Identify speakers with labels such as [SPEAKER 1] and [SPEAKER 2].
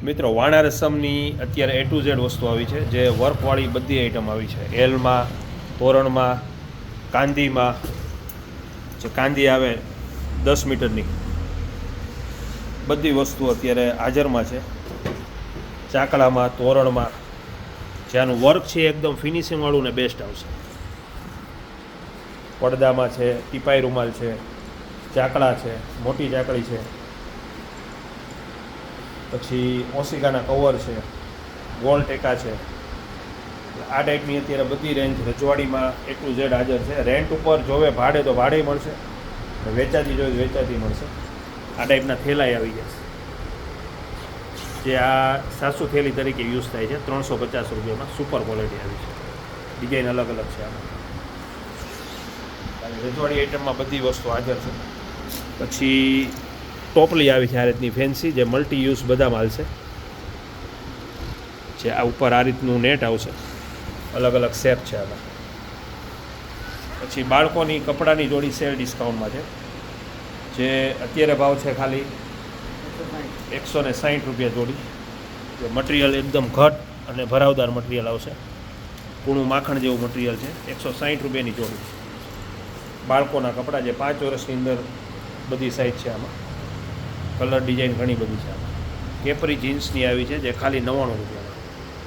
[SPEAKER 1] મિત્રો વાણા રસમની અત્યારે A to Z વસ્તુ આવી છે, જે વર્કવાળી બધી આઈટમ આવી છે. એલમાં, તોરણમાં, કાંદીમાં, જે કાંદી આવે 10 મીટરની, બધી વસ્તુ અત્યારે હાજરમાં છે. ચાકડામાં, તોરણમાં, જેનું વર્ક છે એકદમ ફિનિશિંગવાળું ને બેસ્ટ આવશે. પડદામાં છે, ટીપાઈ રૂમાલ છે, ચાકડા છે, મોટી ચાકડી છે, પછી ઓસિકાના કવર છે, ગોળ ટેકા છે. આ ટાઈપની અત્યારે બધી રેન્જ રજવાડીમાં A to Z હાજર છે. રેન્ટ ઉપર જોવે ભાડે તો ભાડે મળશે, વેચાતી જોઈએ વેચાતી મળશે. આ ટાઈપના થેલાઈ આવી જશે, જે આ સાસુ થેલી તરીકે યુઝ થાય છે. 350 રૂપિયામાં સુપર ક્વોલિટી આવી છે. ડિઝાઇન અલગ અલગ છે આમાં. રજવાડી આઈટમમાં બધી વસ્તુ હાજર છે. પછી ટોપલી આવી છે આ રીતની ફેન્સી, જે મલ્ટી યુઝ બધા માલ છે. જે આ ઉપર આ રીતનું નેટ આવશે, અલગ અલગ શેપ છે આમાં. પછી બાળકોની કપડાની જોડી સેલ ડિસ્કાઉન્ટમાં છે, જે અત્યારે ભાવ છે ખાલી 160 રૂપિયા જોડી. જે મટીરિયલ એકદમ ઘટ અને ભરાવદાર મટીરિયલ આવશે. કૂણું માખણ જેવું મટીરિયલ છે. 160 રૂપિયાની જોડી. બાળકોના કપડાં જે 5 વર્ષની અંદર બધી સાઇઝ છે આમાં. કલર ડિઝાઇન ઘણી બધી છે આમાં. કેપરી જીન્સની આવી છે, જે ખાલી 99 રૂપિયા.